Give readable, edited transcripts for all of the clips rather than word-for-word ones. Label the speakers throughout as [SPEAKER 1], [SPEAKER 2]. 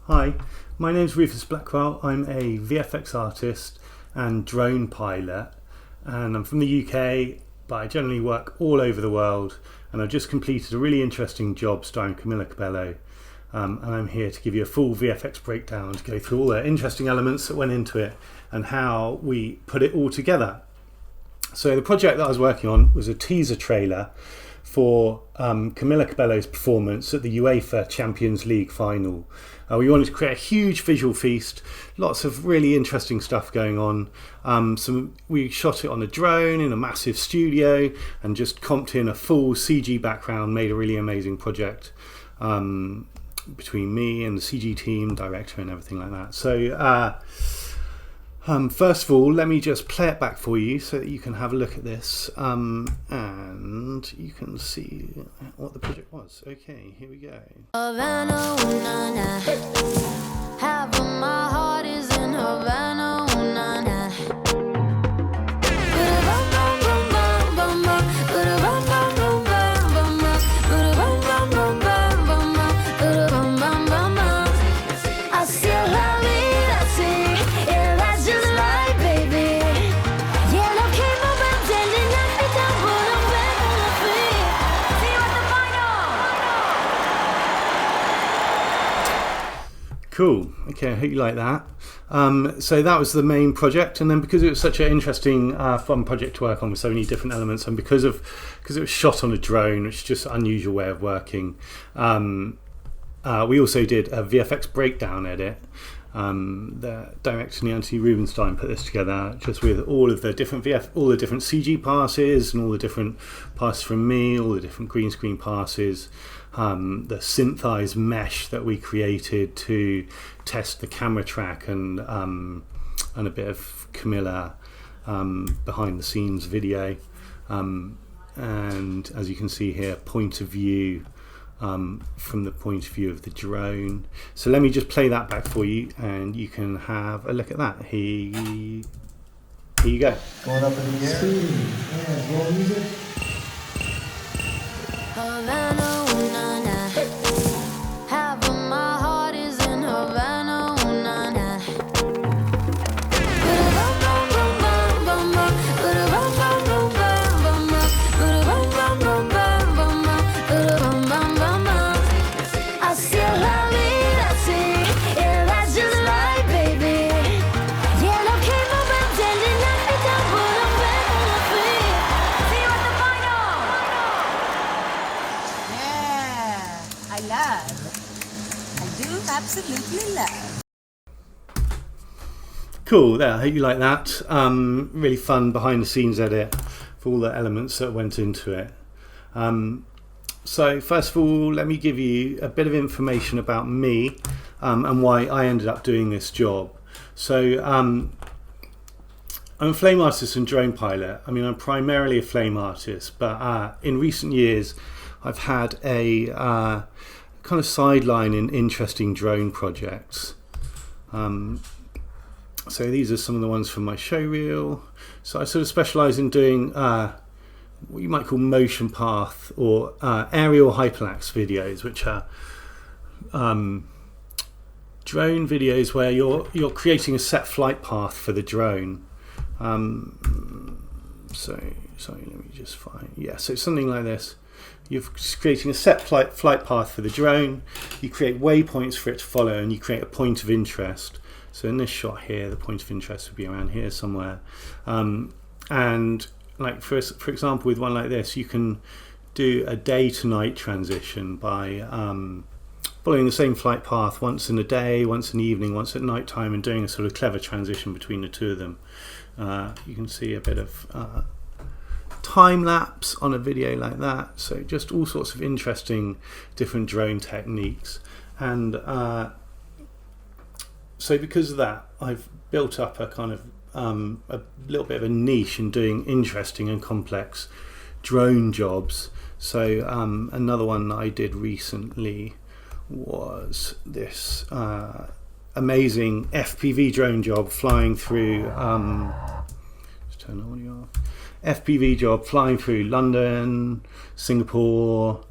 [SPEAKER 1] Hi, my name's Rufus Blackwell. I'm a VFX artist and drone pilot, and I'm from the UK, but I generally work all over the world, and I've just completed a really interesting job starring Camila Cabello, and I'm here to give you a full VFX breakdown to go through all the interesting elements that went into it and how we put it all together. So the project that I was working on was a teaser trailer for Camila Cabello's performance at the UEFA Champions League final. We wanted to create a huge visual feast, lots of really interesting stuff going on. We shot it on a drone in a massive studio and just comped in a full CG background, made a really amazing project between me and the CG team, director and everything like that. So first of all, let me just play it back for you so that you can have a look at this and you can see what the project was. Okay, here we go. Havana, half of my heart is in Havana. Cool. Okay, I hope you like that. So that was the main project, and then because it was such an interesting, fun project to work on with so many different elements, and because it was shot on a drone, which is just an unusual way of working, we also did a VFX breakdown edit. The director Anthony Rubinstein put this together, just with all of the different all the different CG passes and all the different passes from me, all the different green screen passes. The synthesized mesh that we created to test the camera track and a bit of Camila behind the scenes video, and as you can see here, point of view from the point of view of the drone. So let me just play that back for you and you can have a look at that. Here you go.
[SPEAKER 2] Going up in the air. Yeah, roll music.
[SPEAKER 3] Half of my heart is in Havana. Absolutely love.
[SPEAKER 1] Cool, there, I hope you like that. Really fun behind the scenes edit for all the elements that went into it. So first of all, let me give you a bit of information about me and why I ended up doing this job. So I'm a flame artist and drone pilot. I mean, I'm primarily a flame artist, but in recent years I've had a kind of sideline in interesting drone projects. So these are some of the ones from my show reel. So I sort of specialize in doing what you might call motion path or aerial hyperlapse videos, which are drone videos where you're creating a set flight path for the drone. So sorry, let me just find, yeah, so something like this. You're creating a set flight path for the drone, you create waypoints for it to follow, and you create a point of interest. So in this shot here, the point of interest would be around here somewhere. And like for example, with one like this, you can do a day to night transition by following the same flight path once in the day, once in the evening, once at night time, and doing a sort of clever transition between the two of them. You can see a bit of time lapse on a video like that. So just all sorts of interesting different drone techniques, and so because of that, I've built up a kind of a little bit of a niche in doing interesting and complex drone jobs. So another one that I did recently was this amazing FPV drone job flying through just turn the audio off. FPV job flying through London, Singapore,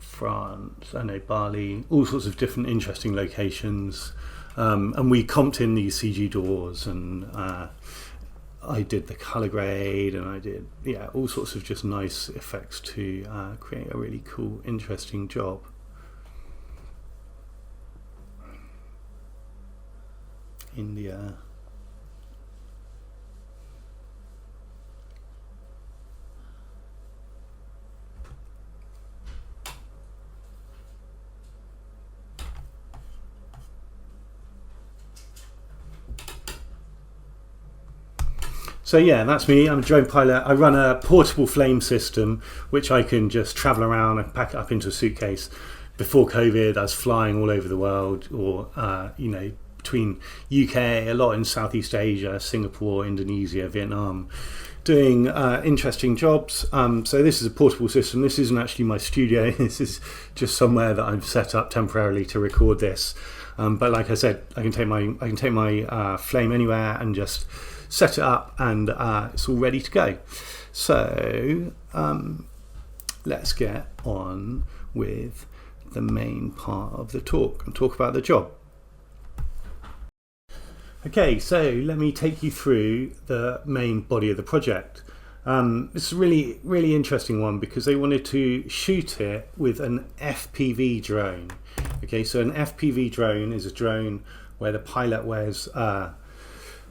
[SPEAKER 1] France, I know Bali, all sorts of different interesting locations. And we comped in these CG doors, and I did the color grade, and I did all sorts of just nice effects to create a really cool, interesting job. India. So yeah, that's me. I'm a drone pilot. I run a portable flame system, which I can just travel around and pack it up into a suitcase. Before COVID, I was flying all over the world, or between UK, a lot in Southeast Asia, Singapore, Indonesia, Vietnam, doing interesting jobs. So this is a portable system. This isn't actually my studio. This is just somewhere that I've set up temporarily to record this. But like I said, I can take my flame anywhere and just set it up, and it's all ready to go. So let's get on with the main part of the talk and talk about the job. Okay, so let me take you through the main body of the project. It's a really, really interesting one because they wanted to shoot it with an FPV drone. Okay, so an FPV drone is a drone where the pilot wears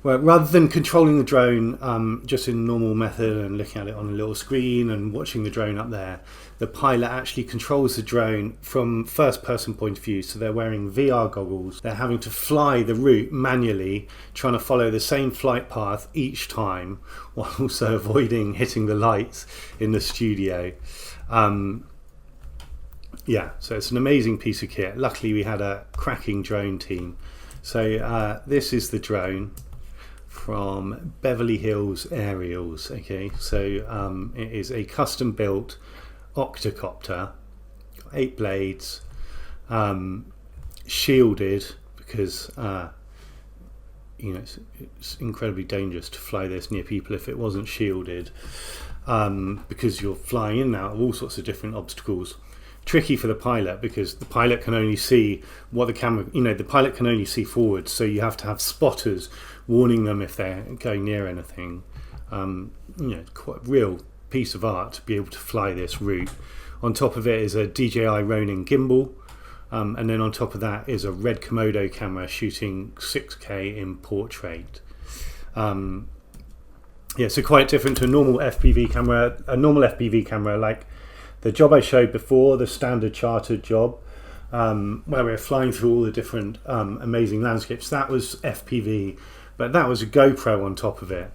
[SPEAKER 1] well, rather than controlling the drone just in normal method and looking at it on a little screen and watching the drone up there, the pilot actually controls the drone from first person point of view. So they're wearing VR goggles. They're having to fly the route manually, trying to follow the same flight path each time, while also avoiding hitting the lights in the studio. Yeah, so it's an amazing piece of kit. Luckily we had a cracking drone team. So this is the drone from Beverly Hills Aerials. Okay, so it is a custom built octocopter, 8 blades, shielded because it's incredibly dangerous to fly this near people if it wasn't shielded, because you're flying in and out of all sorts of different obstacles. Tricky for the pilot because the pilot can only see what the camera, the pilot can only see forward, so you have to have spotters warning them if they're going near anything. Quite a real piece of art to be able to fly this route. On top of it is a DJI Ronin gimbal, and then on top of that is a Red Komodo camera shooting 6K in portrait. So quite different to a normal FPV camera. A normal FPV camera, like the job I showed before, the standard chartered job, where we're flying through all the different amazing landscapes, that was FPV, but that was a GoPro on top of it.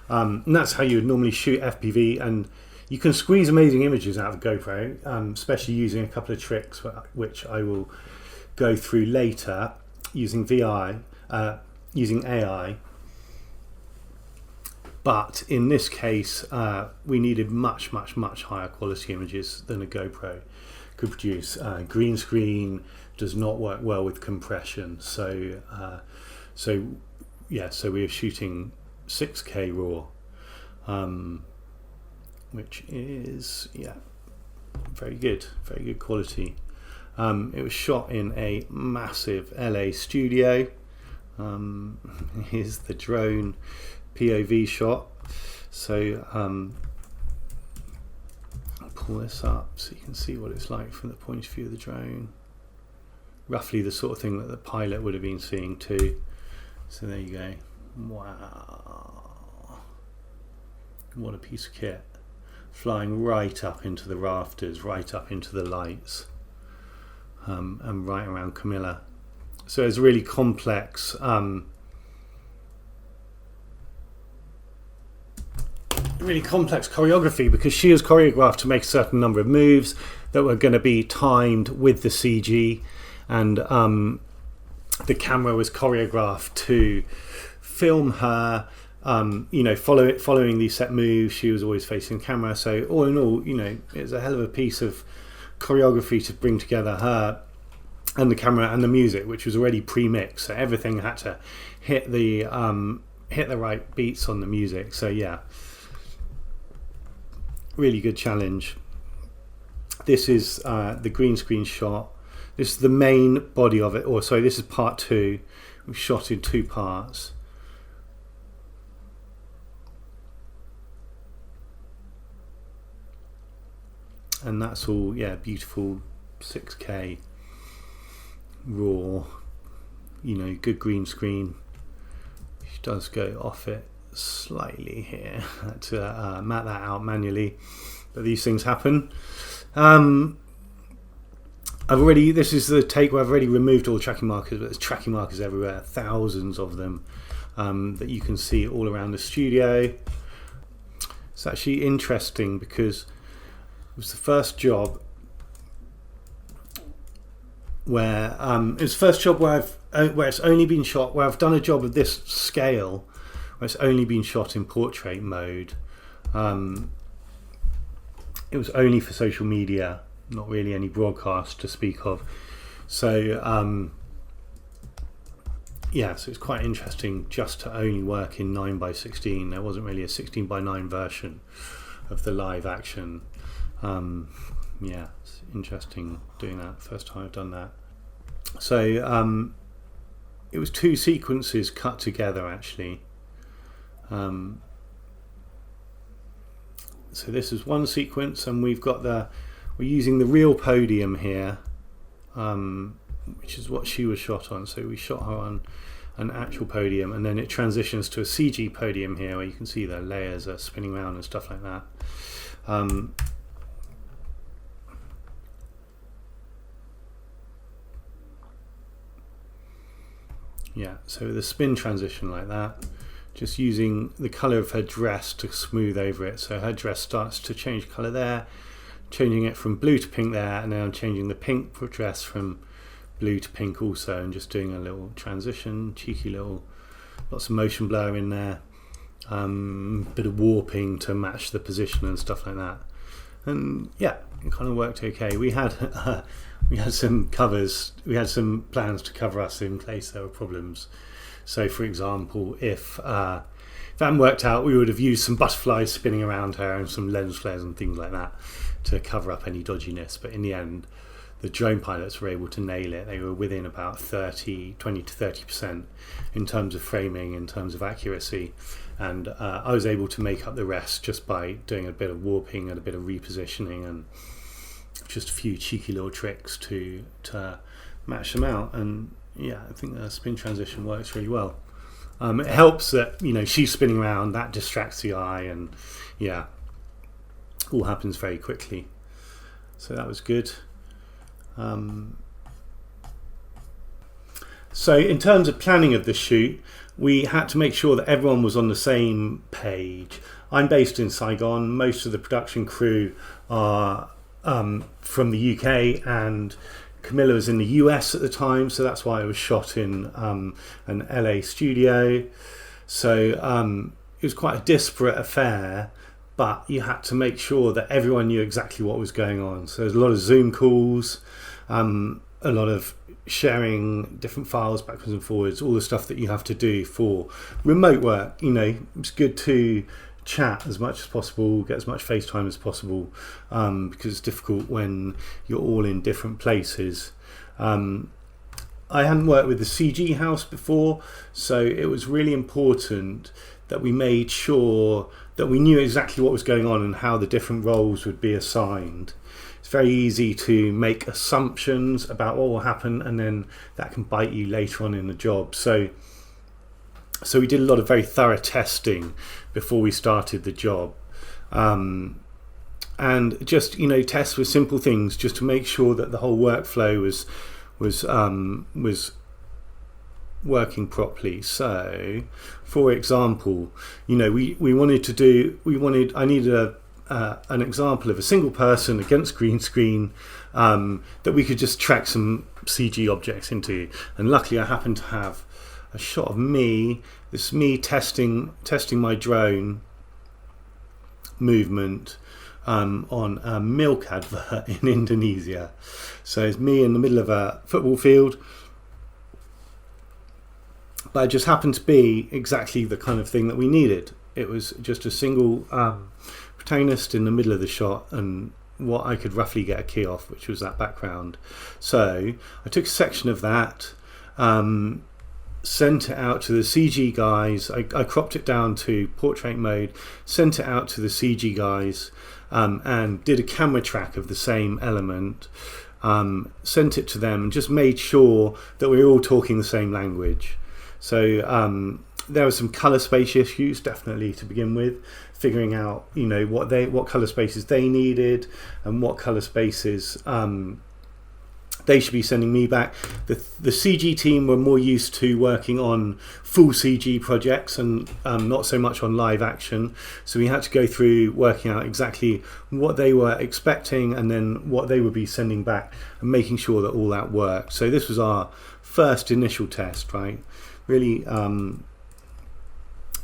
[SPEAKER 1] And that's how you would normally shoot FPV, and you can squeeze amazing images out of GoPro, especially using a couple of tricks which I will go through later, using using AI. But in this case, we needed much higher quality images than a GoPro could produce. Green screen does not work well with compression, so we were shooting 6K raw, which is very good quality. It was shot in a massive LA studio. Here's the drone POV shot. So I'll pull this up so you can see what it's like from the point of view of the drone. Roughly the sort of thing that the pilot would have been seeing too. So there you go. Wow, what a piece of kit. Flying right up into the rafters, right up into the lights, and right around Camilla. So it's a really complex choreography, because she was choreographed to make a certain number of moves that were going to be timed with the CG, and the camera was choreographed to film her following these set moves. She was always facing the camera, so all in all, it was a hell of a piece of choreography to bring together her and the camera and the music, which was already pre-mixed, so everything had to hit the right beats on the music. So yeah, really good challenge. This is the green screen shot. This is the main body of it, or sorry, this is part 2. We shot in 2 parts. And that's all, yeah, beautiful 6K raw, good green screen. She does go off it slightly here. I had to mat that out manually, but these things happen. This is the take where I've already removed all the tracking markers, but there's tracking markers everywhere, thousands of them, that you can see all around the studio. It's actually interesting because it was the first job where it's only been shot, where I've done a job of this scale, where it's only been shot in portrait mode. It was only for social media, not really any broadcast to speak of. So so it's quite interesting just to only work in 9:16. There wasn't really a 16:9 version of the live action. It's interesting doing that. First time I've done that. So it was 2 sequences cut together actually. So this is one sequence, and we're using the real podium here, which is what she was shot on. So we shot her on an actual podium, and then it transitions to a CG podium here where you can see the layers are spinning around and stuff like that. So the spin transition like that, just using the colour of her dress to smooth over it. So her dress starts to change colour there, changing it from blue to pink there, and then I'm changing the pink dress from blue to pink also, and just doing a little transition, lots of motion blur in there, bit of warping to match the position and stuff like that. And it kind of worked okay. We had some covers, we had some plans to cover us in case there were problems. So for example, if that hadn't worked out, we would have used some butterflies spinning around her and some lens flares and things like that to cover up any dodginess. But in the end, the drone pilots were able to nail it. They were within about 20 to 30% in terms of framing, in terms of accuracy. And I was able to make up the rest just by doing a bit of warping and a bit of repositioning and just a few cheeky little tricks to match them out. And I think the spin transition works really well. It helps that she's spinning around, that distracts the eye, and all happens very quickly. So that was good. So in terms of planning of the shoot, we had to make sure that everyone was on the same page. I'm based in Saigon. Most of the production crew are from the UK, and Camilla was in the US at the time, so that's why it was shot in an LA studio. So it was quite a disparate affair, but you had to make sure that everyone knew exactly what was going on. So there's a lot of Zoom calls, a lot of sharing different files backwards and forwards, all the stuff that you have to do for remote work. It's good to chat as much as possible, get as much FaceTime as possible, because it's difficult when you're all in different places. I hadn't worked with the CG house before, so it was really important that we made sure that we knew exactly what was going on and how the different roles would be assigned. It's very easy to make assumptions about what will happen, and then that can bite you later on in the job. So we did a lot of very thorough testing before we started the job, and just test with simple things just to make sure that the whole workflow was working properly. So for example, I needed an example of a single person against green screen that we could just track some CG objects into, and luckily I happened to have a shot of me testing my drone movement on a milk advert in Indonesia. So it's me in the middle of a football field, but it just happened to be exactly the kind of thing that we needed. It was just a single protagonist in the middle of the shot, and what I could roughly get a key off, which was that background. So I took a section of that, sent it out to the CG guys. I cropped it down to portrait mode, sent it out to the CG guys, and did a camera track of the same element, sent it to them, and just made sure that we were all talking the same language. So there were some color space issues definitely to begin with, figuring out, you know, what color spaces they needed and what color spaces they should be sending me back. The CG team were more used to working on full CG projects and not so much on live action. So we had to go through working out exactly what they were expecting and then what they would be sending back and making sure that all that worked. So this was our first initial test, right? Really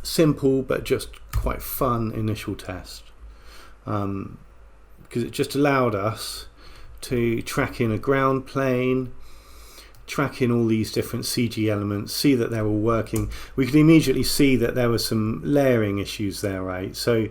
[SPEAKER 1] simple but just quite fun initial test, because it just allowed us to track in a ground plane, track in all these different CG elements, see that they're all working. We could immediately see that there were some layering issues there, right? So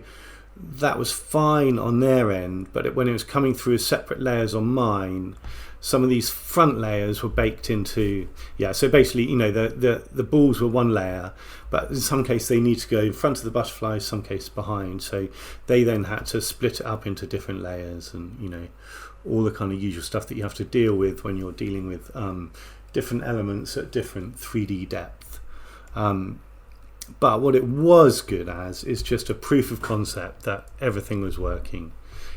[SPEAKER 1] that was fine on their end, but when it was coming through as separate layers on mine, some of these front layers were baked into, so basically, you know, the balls were one layer, but in some cases they need to go in front of the butterfly, some cases behind, so they then had to split it up into different layers, and, you know, all the kind of usual stuff that you have to deal with when you're dealing with different elements at different 3D depth. But what it was good as is just a proof of concept that everything was working.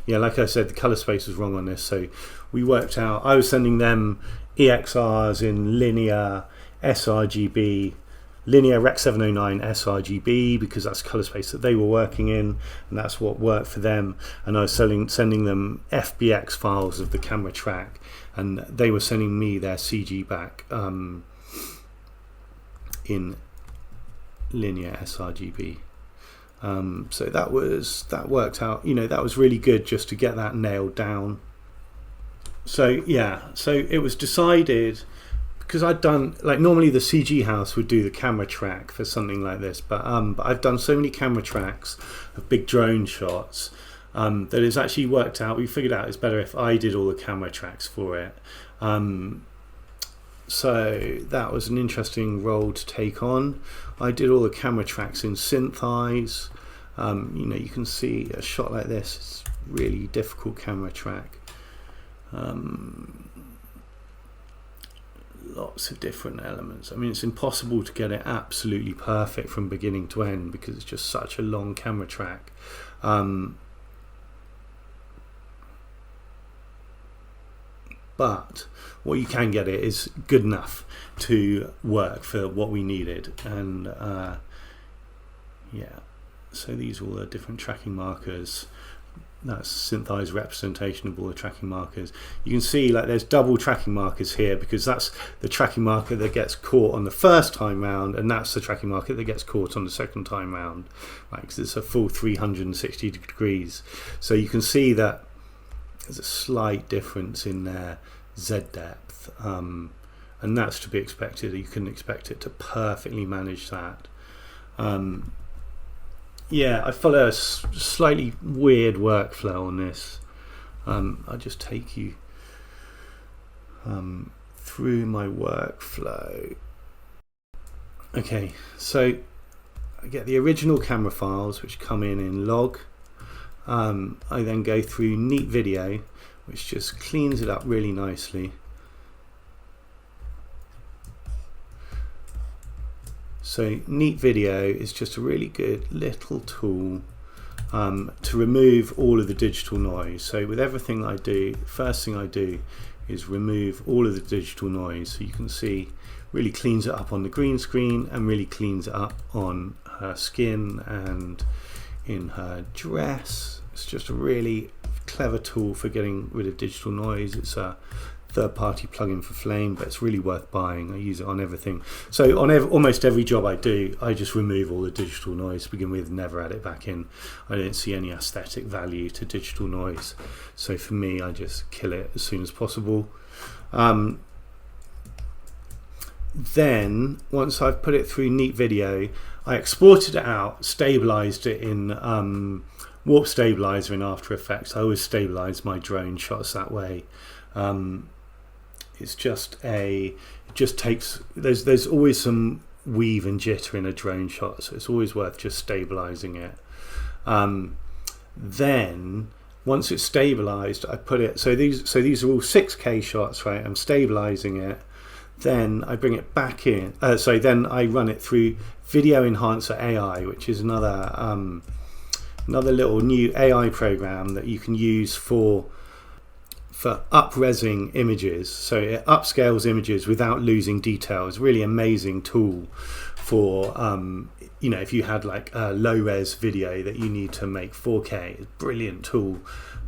[SPEAKER 1] Yeah, like I said, the color space was wrong on this, so we worked out, I was sending them EXRs in linear sRGB, linear Rec 709 sRGB, because that's the color space that they were working in, and that's what worked for them. And I was sending them FBX files of the camera track, and they were sending me their CG back in linear sRGB. So that worked out, you know, that was really good just to get that nailed down. So yeah, so it was decided, because I'd done, like, normally the CG house would do the camera track for something like this, but I've done so many camera tracks of big drone shots that it's actually worked out. We figured out it's better if I did all the camera tracks for it. So that was an interesting role to take on. I did all the camera tracks in SynthEyes. You know, you can see a shot like this, it's really difficult camera track. Lots of different elements. I mean, it's impossible to get it absolutely perfect from beginning to end because it's just such a long camera track. But what you can get it is good enough to work for what we needed. And yeah, so these are all the different tracking markers. That's SynthEyes representation of all the tracking markers. You can see, like, there's double tracking markers here because that's the tracking marker that gets caught on the first time round, and that's the tracking marker that gets caught on the second time round, right? Because it's a full 360 degrees. So you can see that there's a slight difference in their Z depth, and that's to be expected. You can expect it to perfectly manage that. Yeah, I follow a slightly weird workflow on this. I'll just take you through my workflow. Okay, so I get the original camera files, which come in log. I then go through Neat Video, which just cleans it up really nicely. So Neat Video is just a really good little tool to remove all of the digital noise. So with everything I do, first thing I do is remove all of the digital noise. So you can see, really cleans it up on the green screen and really cleans it up on her skin and in her dress. It's just a really clever tool for getting rid of digital noise. It's a third-party plugin for Flame, but it's really worth buying. I use it on everything. So on almost every job I do, I just remove all the digital noise to begin with, never add it back in. I don't see any aesthetic value to digital noise. So for me, I just kill it as soon as possible. Then, once I've put it through Neat Video, I exported it out, stabilized it in warp stabilizer in After Effects. I always stabilize my drone shots that way. It just takes, there's always some weave and jitter in a drone shot, so it's always worth just stabilizing it. Then once it's stabilized, I put it, so these are all 6K shots, right? I'm stabilizing it, then I bring it back in, then I run it through Video Enhancer AI, which is another little new AI program that you can use for up-resing images. So it upscales images without losing detail. It's a really amazing tool for if you had like a low-res video that you need to make 4K. It's a brilliant tool,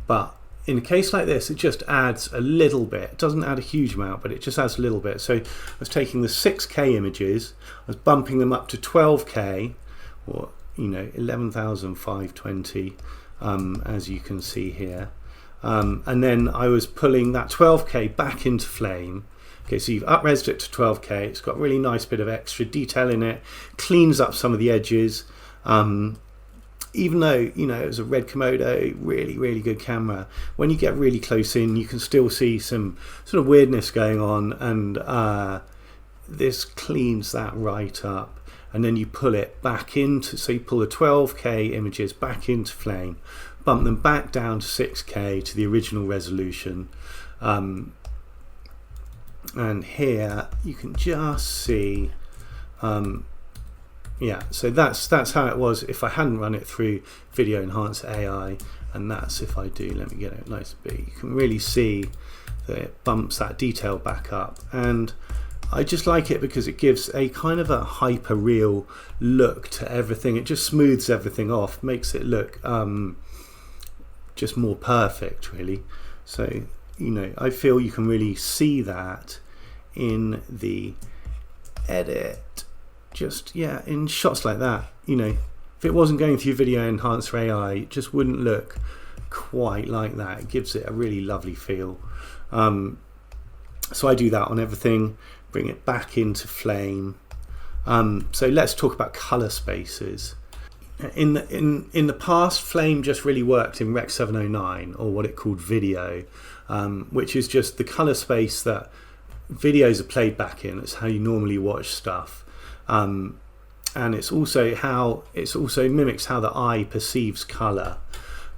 [SPEAKER 1] but in a case like this, it just adds a little bit. It doesn't add a huge amount, but it just adds a little bit. So I was taking the 6K images, I was bumping them up to 12K, or 11,520, as you can see here. And then I was pulling that 12K back into Flame. Okay, so you've up-resed it to 12K. It's got a really nice bit of extra detail in it, cleans up some of the edges. Even though, it was a Red Komodo, really, really good camera, when you get really close in, you can still see some sort of weirdness going on, and this cleans that right up. And then you pull it back into, so you pull the 12K images back into Flame, bump them back down to 6K to the original resolution. And here you can just see, so that's how it was if I hadn't run it through Video Enhancer AI, and that's if I do. Let me get it nice and big. You can really see that it bumps that detail back up, and I just like it because it gives a kind of a hyper real look to everything. It just smooths everything off, makes it look just more perfect, really. So I feel you can really see that in the edit, just in shots like that. If it wasn't going through Video Enhancer AI, it just wouldn't look quite like that. It gives it a really lovely feel. So I do that on everything, bring it back into Flame. So let's talk about color spaces. In the past, Flame just really worked in Rec 709, or what it called video, which is just the color space that videos are played back in. It's how you normally watch stuff, and it's also mimics how the eye perceives color.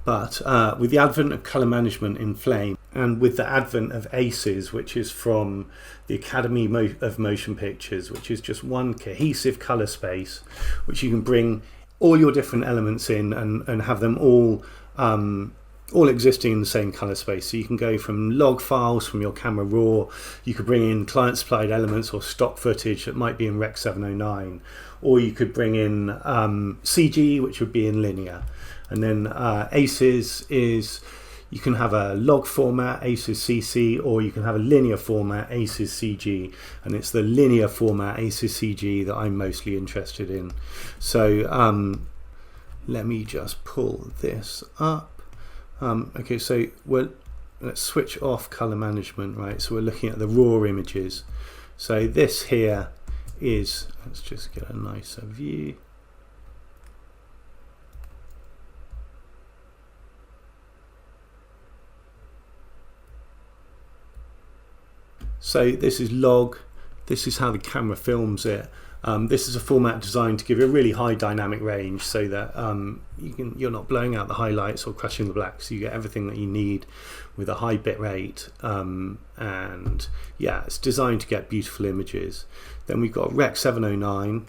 [SPEAKER 1] But with the advent of color management in Flame, and with the advent of ACES, which is from the Academy of Motion Pictures, which is just one cohesive color space, which you can bring all your different elements in and have them all existing in the same color space. So you can go from log files from your camera raw, you could bring in client supplied elements or stock footage that might be in Rec 709, or you could bring in CG, which would be in linear. And then ACES is, you can have a log format, ACES CC, or you can have a linear format, ACES CG. And it's the linear format, ACES CG, that I'm mostly interested in. So let me just pull this up. Okay, so let's switch off color management, right? So we're looking at the raw images. So this here is, let's just get a nicer view. So this is log, this is how the camera films it. This is a format designed to give you a really high dynamic range, so that you're not blowing out the highlights or crushing the blacks. So you get everything that you need with a high bit rate, and yeah, it's designed to get beautiful images. Then we've got Rec 709.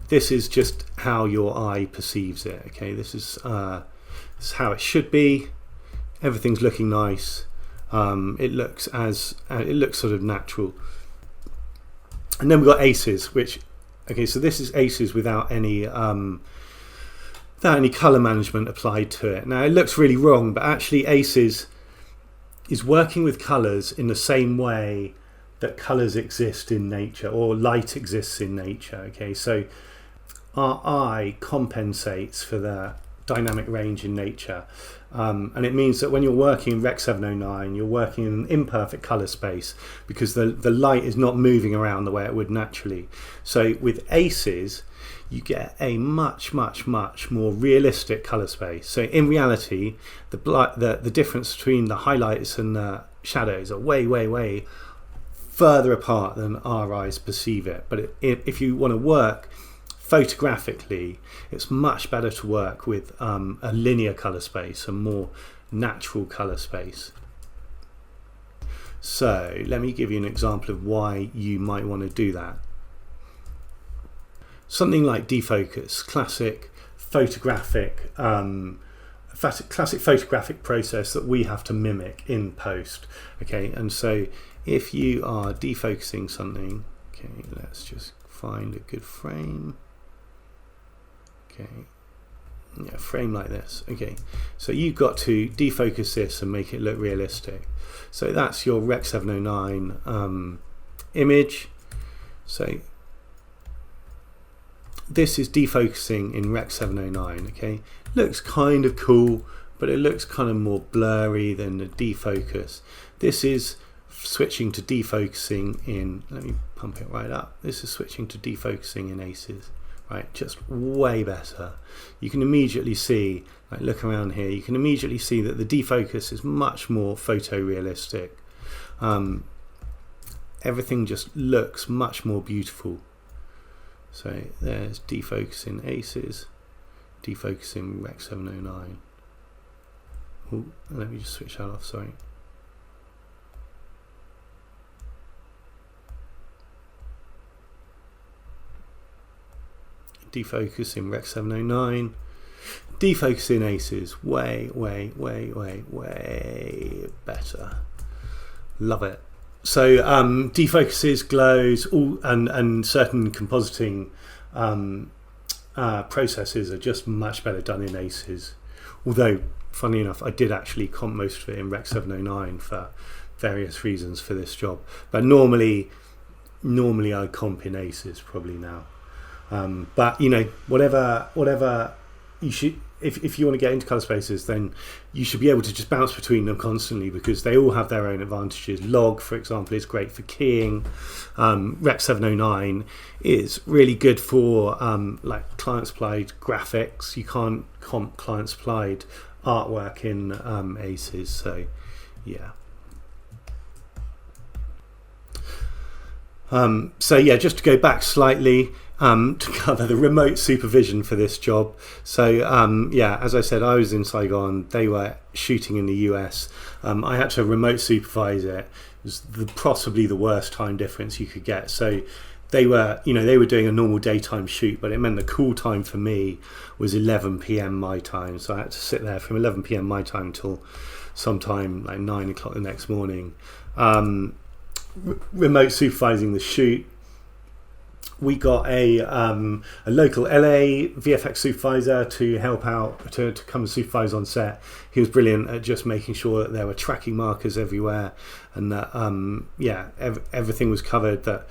[SPEAKER 1] This is just how your eye perceives it. Okay, this is how it should be. Everything's looking nice. It looks sort of natural. And then we've got ACES, which, okay, so this is ACES without any color management applied to it. Now it looks really wrong, but actually ACES is working with colors in the same way that colors exist in nature, or light exists in nature. Okay, so our eye compensates for the dynamic range in nature. And it means that when you're working in Rec 709, you're working in an imperfect color space because the light is not moving around the way it would naturally. So with ACES, you get a much more realistic color space. So in reality, the difference between the highlights and the shadows are way further apart than our eyes perceive it. But if you want to work photographically, it's much better to work with a linear color space, a more natural color space. So let me give you an example of why you might want to do that. Something like defocus, classic photographic process that we have to mimic in post. Okay, and so if you are defocusing something, okay, let's just find a good frame. Okay, yeah, frame like this. Okay, so you've got to defocus this and make it look realistic. So that's your Rec 709 image. So this is defocusing in Rec 709. Okay, looks kind of cool, but it looks kind of more blurry than the defocus. This is switching to defocusing in, let me pump it right up. This is switching to defocusing in ACES. Right, just way better. You can immediately see, like look around here, you can immediately see that the defocus is much more photorealistic. Everything just looks much more beautiful. So there's defocusing ACES, defocusing Rec 709. Ooh, let me just switch that off, sorry. Defocus in Rec 709, defocus in ACES, way better. Love it. So defocuses, glows, all and certain compositing processes are just much better done in ACES. Although, funny enough, I did actually comp most of it in Rec 709 for various reasons for this job. But normally I comp in ACES probably now. But you know, whatever you should, if you want to get into color spaces, then you should be able to just bounce between them constantly because they all have their own advantages. Log, for example, is great for keying. Rec 709 is really good for like client supplied graphics. You can't comp client supplied artwork in ACES, so yeah. So yeah, just to go back slightly, to cover the remote supervision for this job. So yeah, as I said, I was in Saigon, they were shooting in the US. I had to remote supervise it. It was possibly the worst time difference you could get. So they were doing a normal daytime shoot, but it meant the cool time for me was 11 p.m. my time. So I had to sit there from 11 p.m. my time till sometime like 9 o'clock the next morning. Remote supervising the shoot. We got a local LA VFX supervisor to help out, to come and supervise on set. He was brilliant at just making sure that there were tracking markers everywhere and that yeah, everything was covered, that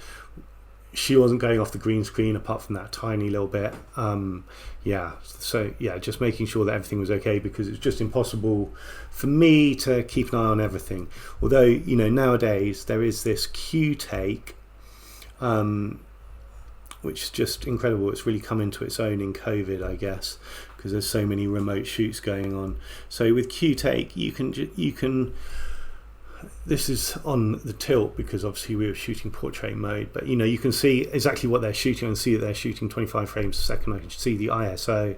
[SPEAKER 1] she wasn't going off the green screen apart from that tiny little bit. Yeah, so yeah, just making sure that everything was okay, because it's just impossible for me to keep an eye on everything. Although, you know, nowadays there is this Q-Take, which is just incredible. It's really come into its own in COVID, I guess, because there's so many remote shoots going on. So with Q-Take, you can. This is on the tilt because obviously we were shooting portrait mode, but you know, you can see exactly what they're shooting and see that they're shooting 25 frames a second. I can see the ISO.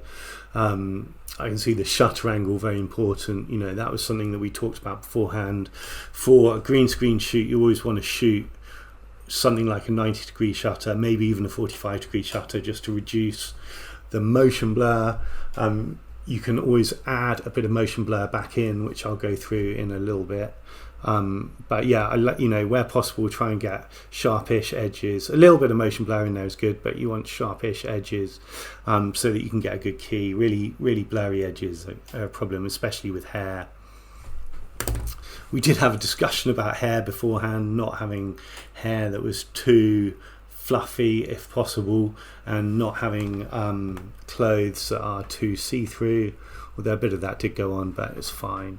[SPEAKER 1] I can see the shutter angle, very important. You know, that was something that we talked about beforehand. For a green screen shoot, you always want to shoot something like a 90-degree shutter, maybe even a 45-degree shutter, just to reduce the motion blur. You can always add a bit of motion blur back in, which I'll go through in a little bit. But yeah, you know, where possible, try and get sharpish edges. A little bit of motion blur in there is good, but you want sharpish edges so that you can get a good key. Really blurry edges are a problem, especially with hair. We did have a discussion about hair beforehand, not having hair that was too fluffy if possible, and not having clothes that are too see-through, although a bit of that did go on, but it's fine.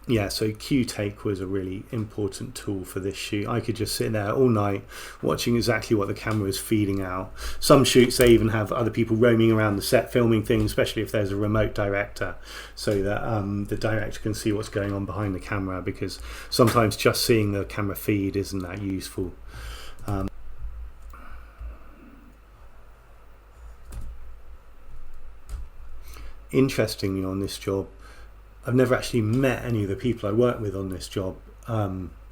[SPEAKER 1] Yeah, so Q-Take was a really important tool for this shoot. I could just sit there all night watching exactly what the camera is feeding out. Some shoots, they even have other people roaming around the set filming things, especially if there's a remote director, so that the director can see what's going on behind the camera, because sometimes just seeing the camera feed isn't that useful. Interestingly, on this job, I've never actually met any of the people I work with on this job.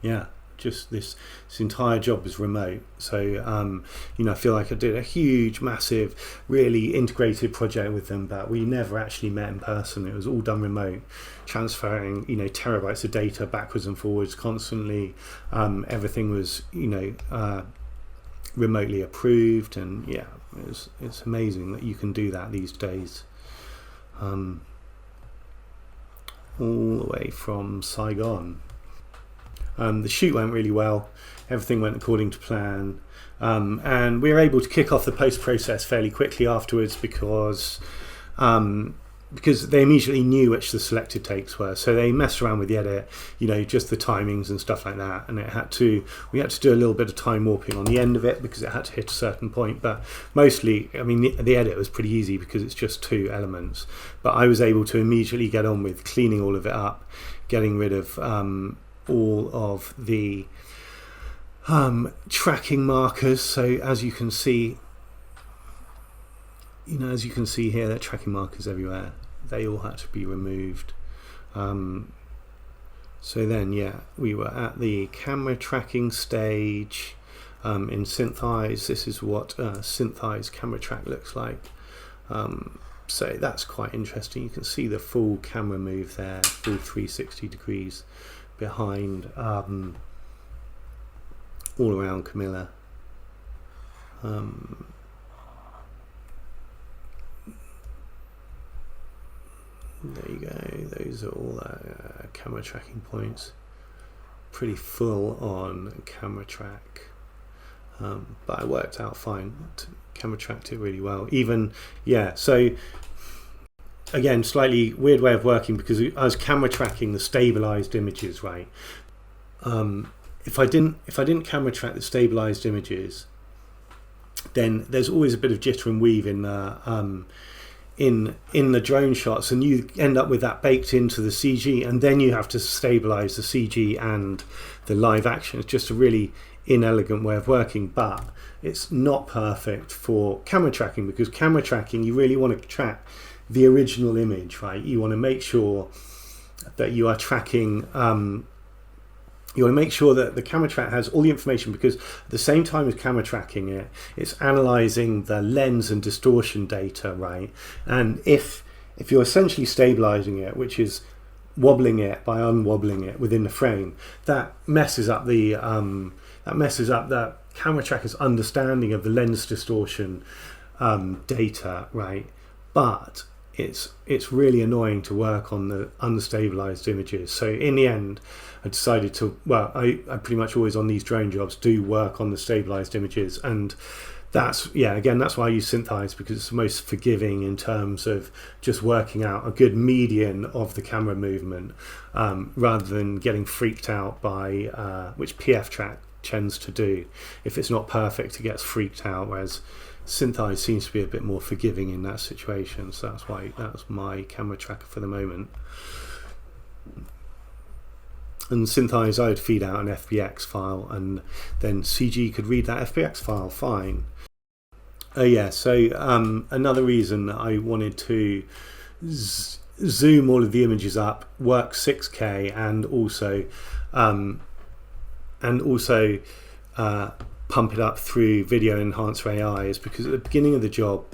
[SPEAKER 1] Yeah, just this entire job was remote. So, you know, I feel like I did a huge, massive, really integrated project with them, but we never actually met in person. It was all done remote, transferring, you know, terabytes of data backwards and forwards constantly. Everything was, you know, remotely approved, and yeah, it's amazing that you can do that these days. All the way from Saigon. The shoot went really well, everything went according to plan, and we were able to kick off the post-process fairly quickly afterwards, because they immediately knew which the selected takes were, so they messed around with the edit, you know, just the timings and stuff like that, and we had to do a little bit of time warping on the end of it because it had to hit a certain point, but mostly, I mean, the edit was pretty easy because it's just 2 elements, but I was able to immediately get on with cleaning all of it up, getting rid of all of the tracking markers. So as you can see, you know, as you can see here, there are tracking markers everywhere. They all had to be removed. So then, yeah, we were at the camera tracking stage in SynthEyes. This is what SynthEyes camera track looks like. So that's quite interesting. You can see the full camera move there, full 360 degrees behind, all around Camilla. There you go, those are all camera tracking points. Pretty full on camera track, but I worked out fine. Camera tracked it really well. Even, yeah, so again, slightly weird way of working, because I was camera tracking the stabilized images, right? If I didn't camera track the stabilized images, then there's always a bit of jitter and weave in the drone shots, and you end up with that baked into the CG, and then you have to stabilize the CG and the live action. It's just a really inelegant way of working, but it's not perfect for camera tracking, because camera tracking, you really want to track the original image, right? You want to make sure that you are tracking, you want to make sure that the camera track has all the information, because at the same time as camera tracking it, it's analyzing the lens and distortion data, right? And if you're essentially stabilizing it, which is wobbling it by unwobbling it within the frame, that messes up the camera tracker's understanding of the lens distortion data, right? But it's really annoying to work on the unstabilized images. So in the end, I decided to, well, I pretty much always on these drone jobs do work on the stabilized images, and that's, yeah, again, that's why I use SynthEyes, because it's the most forgiving in terms of just working out a good median of the camera movement, rather than getting freaked out by, which PF track tends to do. If it's not perfect, it gets freaked out, whereas SynthEyes seems to be a bit more forgiving in that situation. So that's my camera tracker for the moment. And SynthEyes, I would feed out an FBX file, and then CG could read that FBX file fine. Yeah, so another reason that I wanted to zoom all of the images up, work 6K, and also pump it up through Video Enhancer AI is because at the beginning of the job,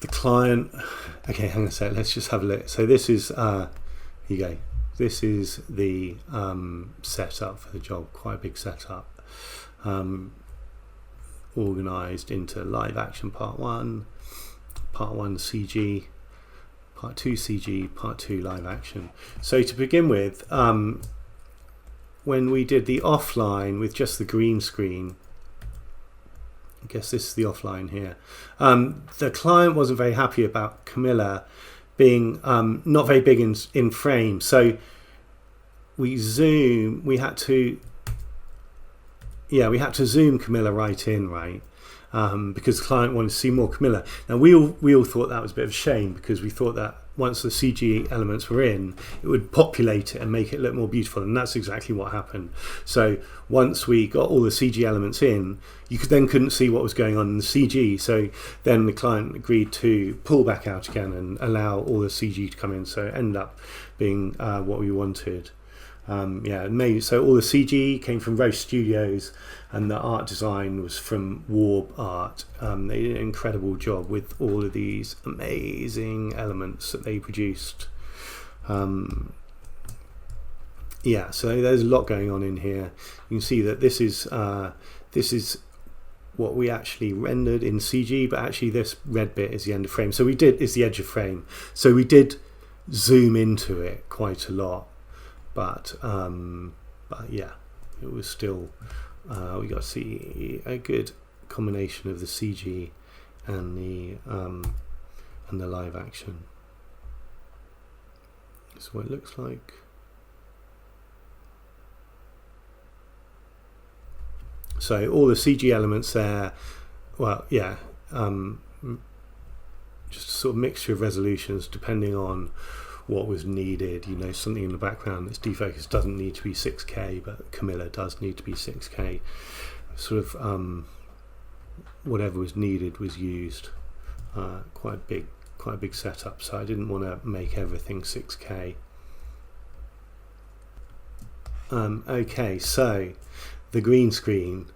[SPEAKER 1] the client, okay, hang on a sec, let's just have a look. So this is, here you go. This is the setup for the job, quite a big setup, organised into live action part 1 CG, part 2 CG, part 2 live action. So to begin with, when we did the offline with just the green screen, I guess this is the offline here, the client wasn't very happy about Camilla being not very big in frame. So we had to zoom Camilla right in, right? Because the client wanted to see more Camilla. Now we all thought that was a bit of a shame, because we thought that once the CG elements were in, it would populate it and make it look more beautiful, and that's exactly what happened. So once we got all the CG elements in, you couldn't see what was going on in the CG. So then the client agreed to pull back out again and allow all the CG to come in. So it ended up being what we wanted. So all the CG came from Roast Studios, and the art design was from Warb Art. They did an incredible job with all of these amazing elements that they produced. So there's a lot going on in here. You can see that this is what we actually rendered in CG, but actually this red bit is the end of frame. So is the edge of frame. So we did zoom into it quite a lot. But yeah, it was still we got to see a good combination of the CG and the live action. This is what it looks like. So all the CG elements there, well, yeah, just a sort of mixture of resolutions depending on what was needed. You know, something in the background that's defocused doesn't need to be 6K, but Camilla does need to be 6K. Sort of whatever was needed was used. Quite a big setup. So I didn't want to make everything 6K. Okay, so the green screen.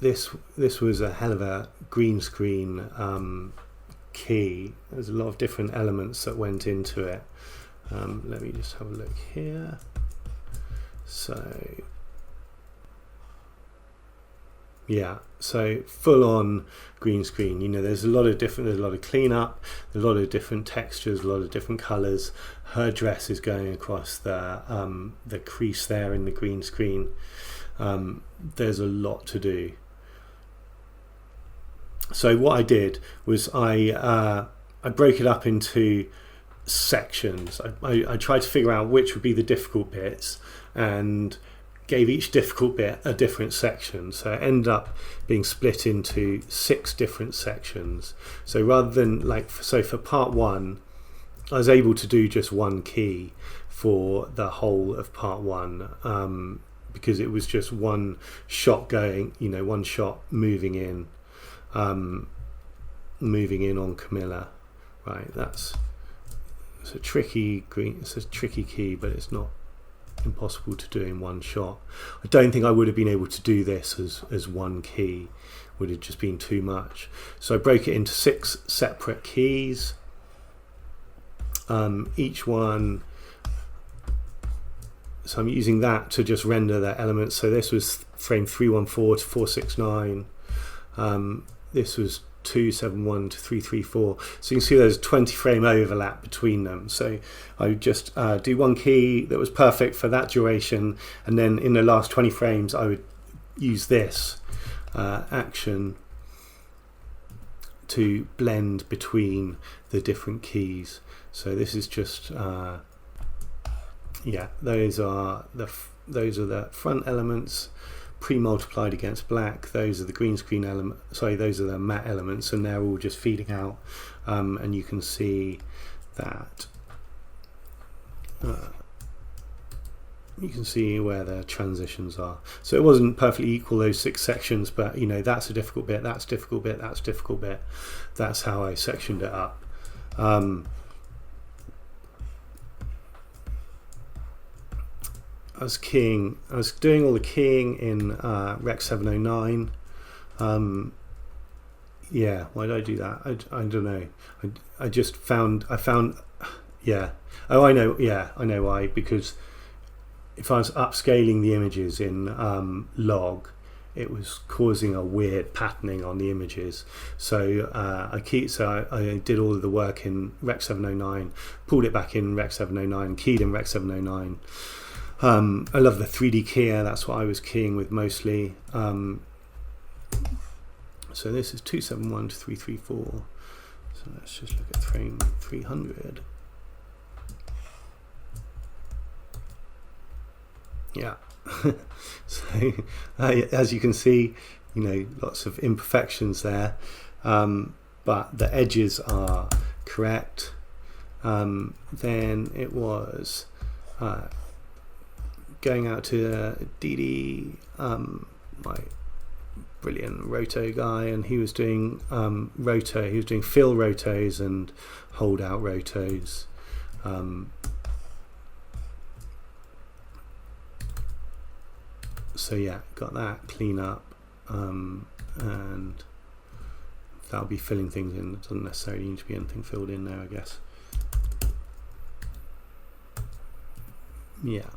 [SPEAKER 1] This was a hell of a green screen key. There's a lot of different elements that went into it. Let me just have a look here. So yeah, so full on green screen. You know, there's a lot of cleanup, a lot of different textures, a lot of different colors. Her dress is going across the crease there in the green screen. There's a lot to do. So what I did was I broke it up into sections. I tried to figure out which would be the difficult bits and gave each difficult bit a different section. So it ended up being split into 6 different sections. So rather than for part 1, I was able to do just one key for the whole of part 1, because it was just one shot going, you know, one shot moving in on Camilla, right? It's a tricky key, but it's not impossible to do in one shot. I don't think I would have been able to do this as one key. Would have just been too much. So I broke it into 6 separate keys. Each one. So I'm using that to just render the elements. So this was frame 314 to 469. This was 271 to 334. So you can see there's 20 frame overlap between them. So I would just do one key that was perfect for that duration, and then in the last 20 frames I would use this action to blend between the different keys. So this is just yeah, those are the front elements pre-multiplied against black. Those are the green screen element. Sorry, those are the matte elements, and they're all just feeding out. And you can see that you can see where the transitions are. So it wasn't perfectly equal, those 6 sections, but you know, that's a difficult bit, that's a difficult bit, that's a difficult bit. That's how I sectioned it up. I was doing all the keying in Rec 709. Yeah, why did I do that? I don't know. I found yeah. Oh, I know. Yeah, I know why. Because if I was upscaling the images in log, it was causing a weird patterning on the images. So I did all of the work in Rec 709, pulled it back in Rec 709, keyed in Rec 709. I love the 3D keyer. That's what I was keying with mostly. So this is 271 to 334. So let's just look at frame 300. Yeah. So as you can see, lots of imperfections there, but the edges are correct. Then it was going out to Didi, my brilliant roto guy, and he was doing roto. He was doing fill rotos and hold out rotos. So yeah, got that clean up, and that'll be filling things in. It doesn't necessarily need to be anything filled in there, I guess. Yeah,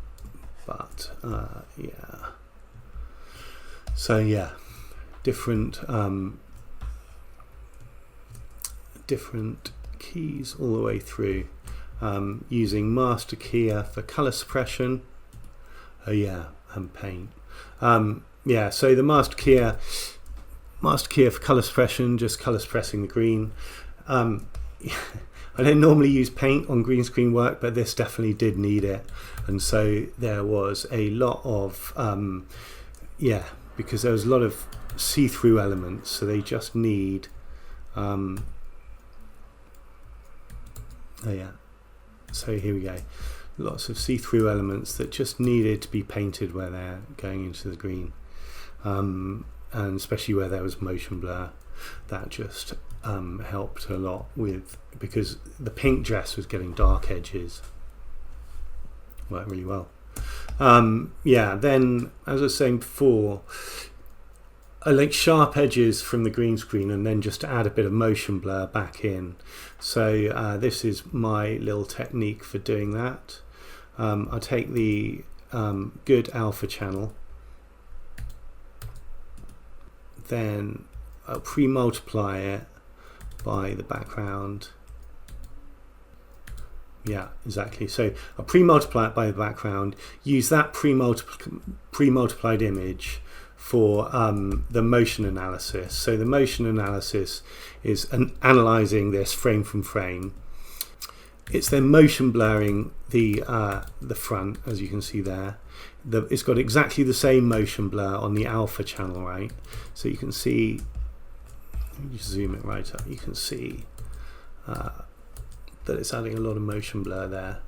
[SPEAKER 1] but yeah. So yeah, different keys all the way through, using master keyer for color suppression. Oh yeah, and paint. Yeah, so the master keyer for color suppression, just color suppressing the green. I don't normally use paint on green screen work, but this definitely did need it, and so there was a lot of yeah, because there was a lot of see-through elements, so they just need oh yeah, so here we go, lots of see-through elements that just needed to be painted where they're going into the green, and especially where there was motion blur. That just helped a lot with, because the pink dress was getting dark edges. Worked really well. Yeah, then as I was saying before, I like sharp edges from the green screen, and then just to add a bit of motion blur back in. So this is my little technique for doing that. I'll take the good alpha channel, then I'll pre-multiply it by the background. Yeah, exactly. So I'll pre-multiply it by the background, use that pre-multiplied image for the motion analysis. So the motion analysis is analyzing this frame from frame. It's then motion blurring the front, as you can see there. It's got exactly the same motion blur on the alpha channel, right? So you can see, let me just zoom it right up, you can see that it's adding a lot of motion blur there.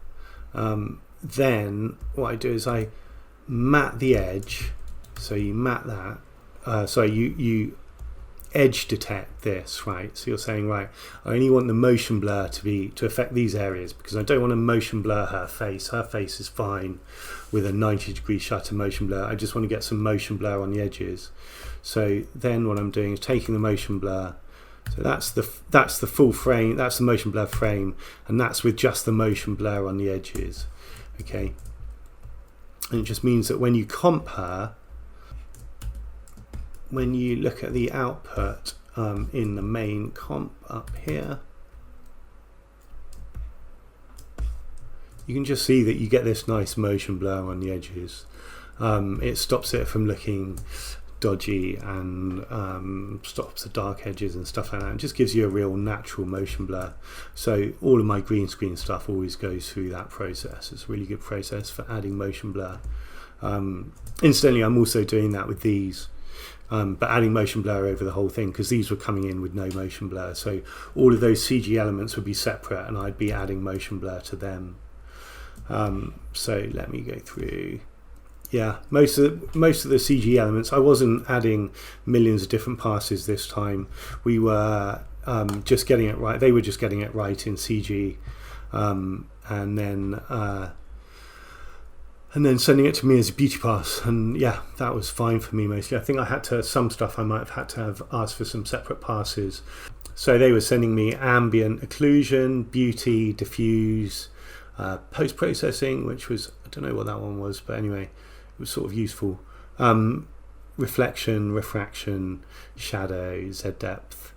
[SPEAKER 1] Then what I do is I matte the edge. So you matte that, you edge detect this, right? So you're saying, right, I only want the motion blur to affect these areas, because I don't want to motion blur her face. Her face is fine with a 90-degree shutter motion blur. I just want to get some motion blur on the edges. So then what I'm doing is taking the motion blur. So that's the full frame, that's the motion blur frame, and that's with just the motion blur on the edges. Okay, and it just means that when you comp her, when you look at the output in the main comp up here, you can just see that you get this nice motion blur on the edges. It stops it from looking dodgy and stops the dark edges and stuff like that. It just gives you a real natural motion blur. So all of my green screen stuff always goes through that process. It's a really good process for adding motion blur. Incidentally, I'm also doing that with these, but adding motion blur over the whole thing, because these were coming in with no motion blur. So all of those CG elements would be separate, and I'd be adding motion blur to them. So let me go through. Yeah, most of the CG elements, I wasn't adding millions of different passes this time. We were just getting it right. They were just getting it right in CG, and then sending it to me as a beauty pass. And yeah, that was fine for me mostly. I think I had to, some stuff I might have had to have asked for some separate passes. So they were sending me ambient occlusion, beauty, diffuse, post-processing, which was, I don't know what that one was, but anyway, it was sort of useful. Reflection, refraction, shadow, Z depth.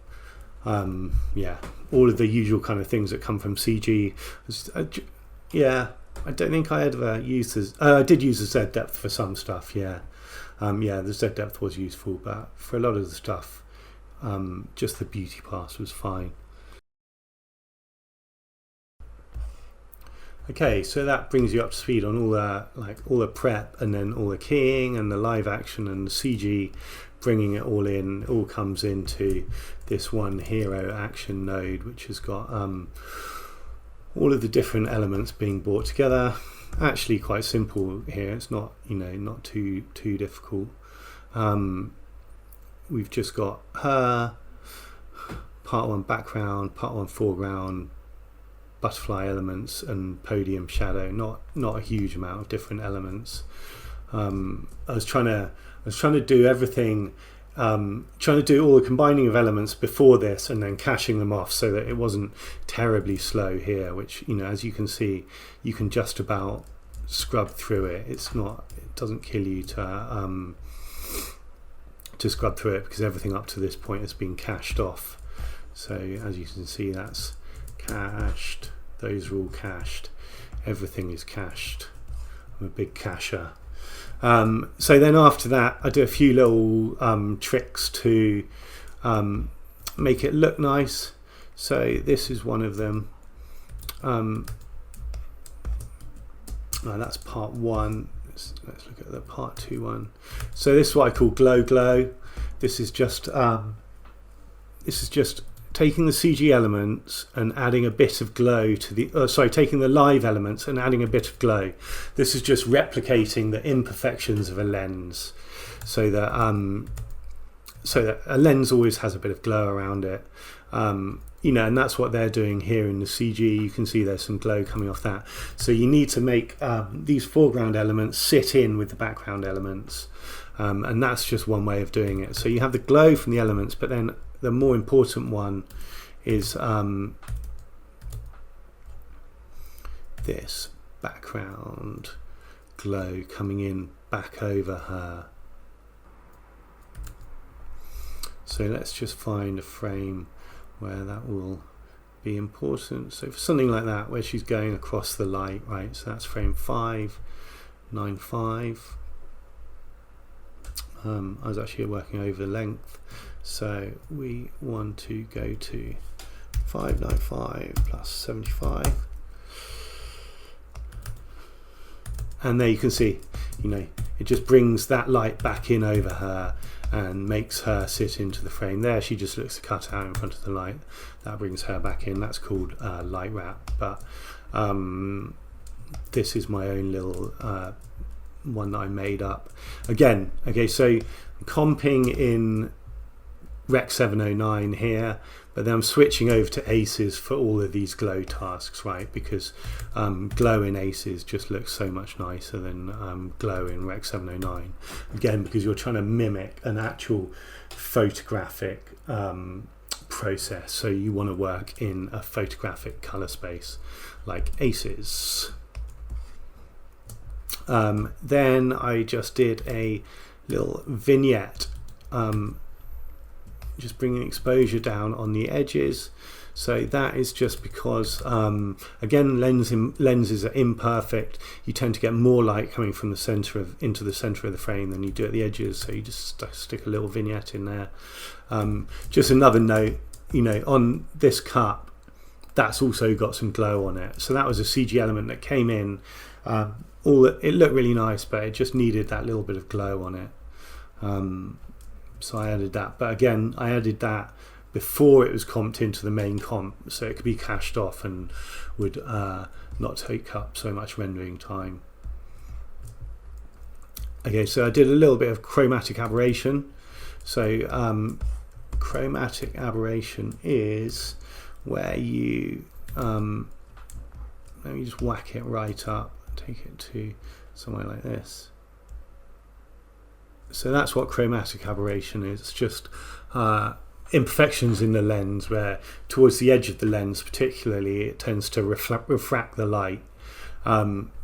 [SPEAKER 1] Yeah, all of the usual kind of things that come from CG. Yeah, I don't think I ever used this. I did use the Z depth for some stuff, yeah. The Z depth was useful, but for a lot of the stuff, just the beauty pass was fine. Okay, so that brings you up to speed on all the prep and then all the keying and the live action and the CG, bringing it all in. It all comes into this one hero action node, which has got all of the different elements being brought together. Actually, quite simple here. It's not not too difficult. We've just got her, part 1 background, part 1 foreground, butterfly elements and podium shadow. Not a huge amount of different elements. I was trying to do everything, trying to do all the combining of elements before this and then caching them off so that it wasn't terribly slow here, which as you can see, you can just about scrub through it. It doesn't kill you to scrub through it, because everything up to this point has been cached off. So as you can see, that's cached, those are all cached, everything is cached. I'm a big cacher. So then after that, I do a few little tricks to make it look nice. So this is one of them. That's part 1. Let's look at the part 2 one. So this is what I call glow. This is just taking the CG elements and adding a bit of glow to the taking the live elements and adding a bit of glow. This is just replicating the imperfections of a lens, so that a lens always has a bit of glow around it. And that's what they're doing here in the CG. You can see there's some glow coming off that. So you need to make these foreground elements sit in with the background elements, and that's just one way of doing it. So you have the glow from the elements, but then the more important one is this background glow coming in back over her. So let's just find a frame where that will be important. So for something like that, where she's going across the light, right? So that's frame 595. I was actually working over the length, so we want to go to 595 plus 75, and there you can see, it just brings that light back in over her and makes her sit into the frame. There she just looks cut out in front of the light. That brings her back in. That's called light wrap, but this is my own little one that I made up. Again, okay, so comping in Rec 709 here, but then I'm switching over to Aces for all of these glow tasks, right? Because glow in Aces just looks so much nicer than glow in Rec 709. Again, because you're trying to mimic an actual photographic process, so you want to work in a photographic color space like Aces. Then I just did a little vignette, just bringing exposure down on the edges. So that is just because again, lenses are imperfect. You tend to get more light coming from the center into the center of the frame than you do at the edges, so you just stick a little vignette in there. Just another note, on this cup, that's also got some glow on it, so that was a CG element that came in. It looked really nice, but it just needed that little bit of glow on it. So I added that, but again, I added that before it was comped into the main comp, so it could be cached off and would not take up so much rendering time. Okay, so I did a little bit of chromatic aberration. So chromatic aberration is where you let me just whack it right up, take it to somewhere like this. So that's what chromatic aberration is. It's just imperfections in the lens, where towards the edge of the lens particularly, it tends to refract the light.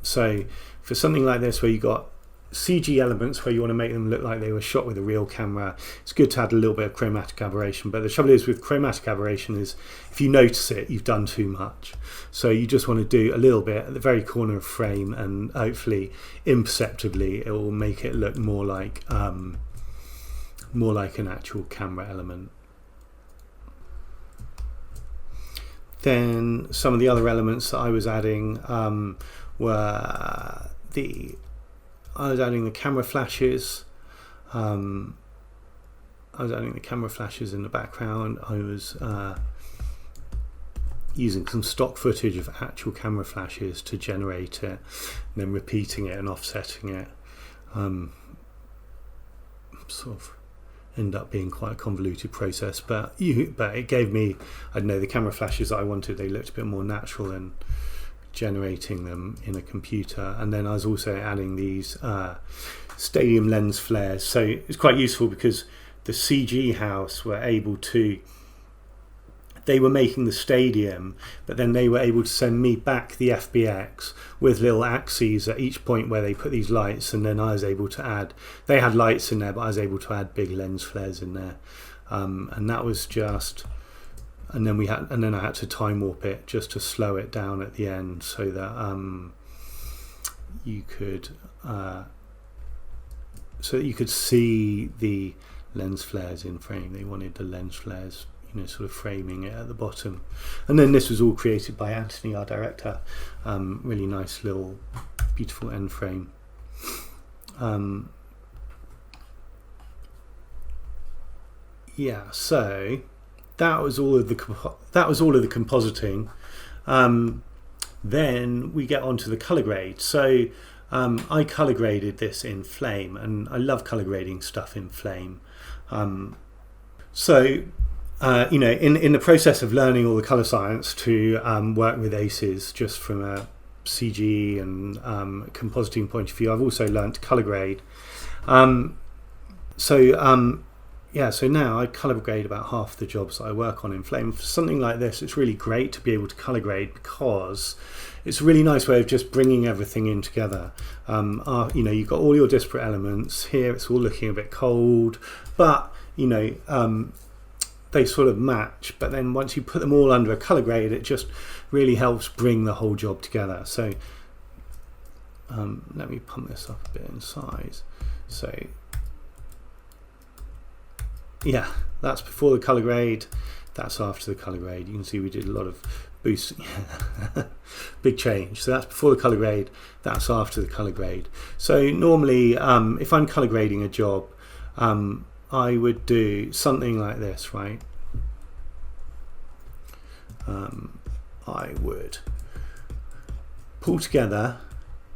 [SPEAKER 1] So for something like this, where you got CG elements where you want to make them look like they were shot with a real camera, it's good to add a little bit of chromatic aberration. But the trouble is with chromatic aberration is if you notice it, you've done too much. So you just want to do a little bit at the very corner of frame, and hopefully imperceptibly it will make it look more like an actual camera element. Then some of the other elements that I was adding were I was adding the camera flashes. I was adding the camera flashes in the background. I was using some stock footage of actual camera flashes to generate it, and then repeating it and offsetting it. Sort of end up being quite a convoluted process, but it gave me, I don't know, the camera flashes that I wanted. They looked a bit more natural than generating them in a computer. And then I was also adding these stadium lens flares. So it's quite useful because the CG house were able to, they were making the stadium, but then they were able to send me back the FBX with little axes at each point where they put these lights, and then I was able to add, they had lights in there, but I was able to add big lens flares in there. And that was just, and then I had to time warp it just to slow it down at the end so that you could see the lens flares in frame. They wanted the lens flares, sort of framing it at the bottom. And then this was all created by Anthony, our director. Really nice little beautiful end frame. So that was all of the compositing. Then we get onto the color grade. So I color graded this in Flame, and I love color grading stuff in Flame. In the process of learning all the color science to work with ACES, just from a CG and compositing point of view, I've also learned to color grade. So now I color grade about half the jobs that I work on in Flame. For something like this, it's really great to be able to color grade because it's a really nice way of just bringing everything in together. You've got all your disparate elements here. It's all looking a bit cold, but they sort of match. But then once you put them all under a color grade, it just really helps bring the whole job together. So let me pump this up a bit in size. So yeah, that's before the color grade, that's after the color grade. You can see we did a lot of boost. Big change. So that's before the color grade, that's after the color grade. So normally if I'm color grading a job, I would do something like this, right? I would pull together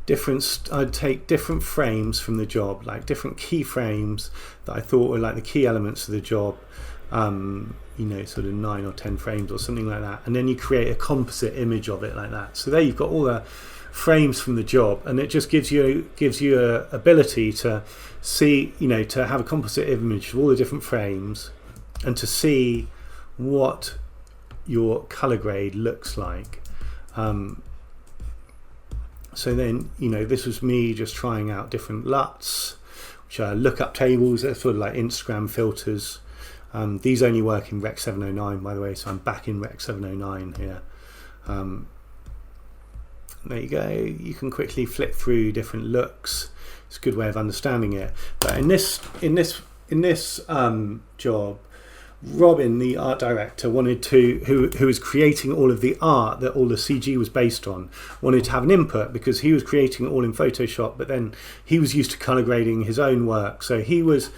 [SPEAKER 1] I'd take different frames from the job, like different key frames that I thought were like the key elements of the job, sort of 9 or 10 frames or something like that, and then you create a composite image of it like that. So there you've got all the frames from the job, and it just gives you a ability to see, to have a composite image of all the different frames and to see what your color grade looks like. So then, this was me just trying out different LUTs, which are lookup tables. They're sort of like Instagram filters. These only work in Rec 709, by the way, so I'm back in Rec 709 here. There you go. You can quickly flip through different looks. It's a good way of understanding it. But in this job, Robin, the art director, wanted to, who was creating all of the art that all the CG was based on, wanted to have an input because he was creating it all in Photoshop, but then he was used to color grading his own work. So he was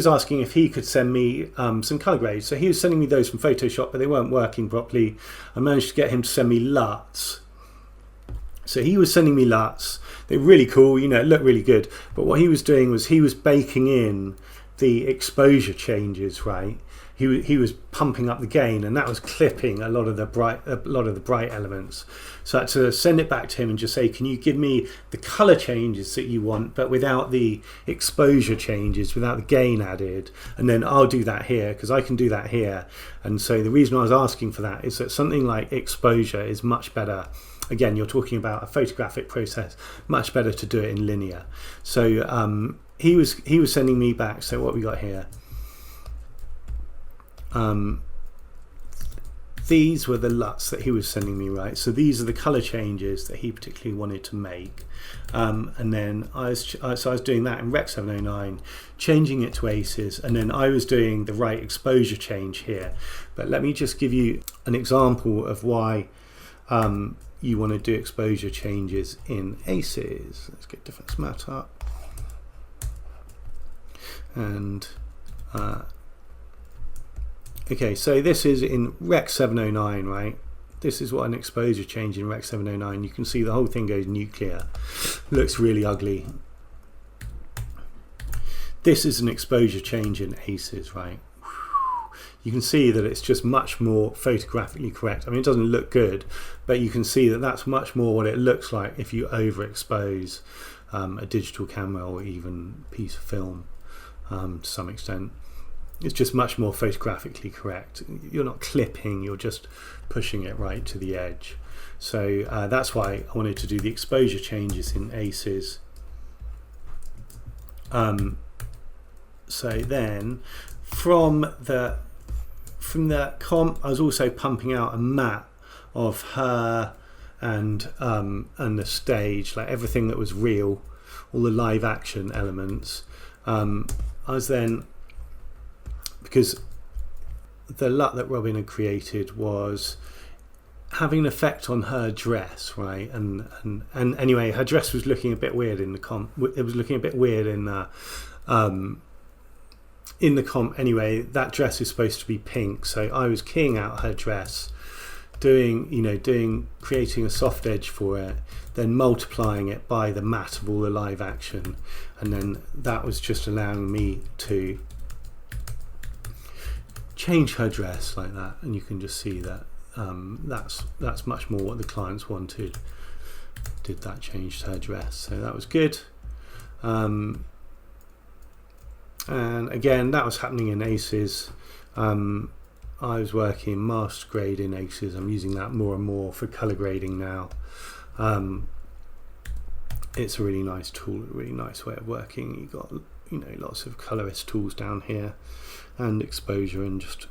[SPEAKER 1] asking if he could send me some color grades. So he was sending me those from Photoshop, but they weren't working properly. I managed to get him to send me LUTs. So he was sending me LUTs. They were really cool, it looked really good. But what he was doing was he was baking in the exposure changes, right? He was pumping up the gain, and that was clipping a lot of the bright elements. So I had to send it back to him and just say, can you give me the color changes that you want, but without the exposure changes, without the gain added, and then I'll do that here because I can do that here. And so the reason I was asking for that is that something like exposure is much better again, you're talking about a photographic process, much better to do it in linear. So he was sending me back. So what we got here? These were the LUTs that he was sending me, right? So these are the color changes that he particularly wanted to make. And then I was doing that in Rec 709, changing it to ACES, and then I was doing the right exposure change here. But let me just give you an example of why you want to do exposure changes in ACES. Let's get difference matte up. And okay, so this is in Rec 709, right? This is what an exposure change in Rec 709. You can see the whole thing goes nuclear. Looks really ugly. This is an exposure change in ACES, right? You can see that it's just much more photographically correct. I mean, it doesn't look good, but you can see that that's much more what it looks like if you overexpose a digital camera or even piece of film to some extent. It's just much more photographically correct. You're not clipping, you're just pushing it right to the edge. So that's why I wanted to do the exposure changes in ACES. So then from the comp, I was also pumping out a map of her and the stage, like everything that was real, all the live action elements. I was then, because the LUT that Robin had created was having an effect on her dress, right? And anyway, her dress was looking a bit weird in the comp. It was looking a bit weird in the comp. Anyway, that dress is supposed to be pink, so I was keying out her dress, creating a soft edge for it, then multiplying it by the matte of all the live action, and then that was just allowing me to change her dress like that. And you can just see that that's much more what the clients wanted. Did that change her dress? So that was good. And again, that was happening in ACES. I was working master grade in ACES. I'm using that more and more for color grading now. It's a really nice tool, a really nice way of working. You've got lots of colorist tools down here, and exposure, and just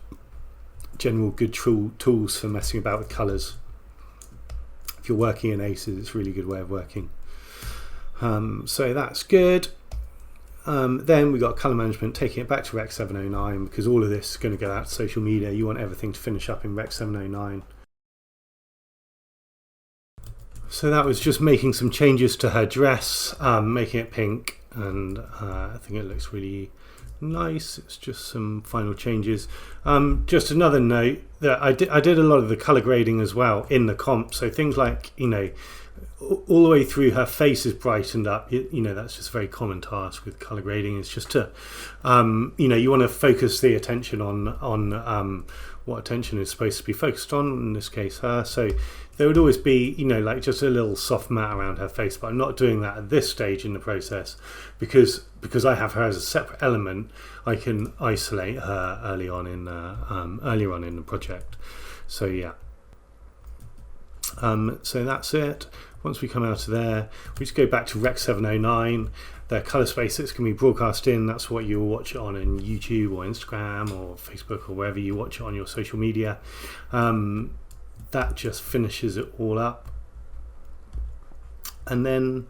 [SPEAKER 1] general good tools for messing about with colors. If you're working in ACES, it's a really good way of working. So that's good. Then we got color management, taking it back to Rec 709, because all of this is going to go out to social media. You want everything to finish up in Rec 709. So that was just making some changes to her dress, making it pink, and I think it looks really nice. It's just some final changes. Just another note that I did a lot of the color grading as well in the comp. So things like, all the way through her face is brightened up. That's just a very common task with color grading. It's just to, you want to focus the attention on what attention is supposed to be focused on, in this case her. So there would always be, like just a little soft mat around her face, but I'm not doing that at this stage in the process because I have her as a separate element. I can isolate her earlier on in the project. So yeah. So that's it. Once we come out of there, we just go back to Rec 709. The color space that's going to be broadcast in, that's what you'll watch it on in YouTube or Instagram or Facebook or wherever you watch it on your social media. That just finishes it all up, and then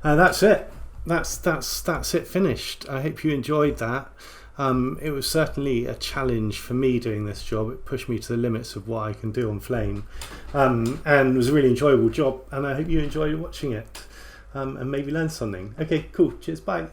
[SPEAKER 1] that's it. That's it finished. I hope you enjoyed that. It was certainly a challenge for me doing this job. It pushed me to the limits of what I can do on Flame, and it was a really enjoyable job, and I hope you enjoyed watching it, and maybe learn something. Okay, cool, cheers, bye.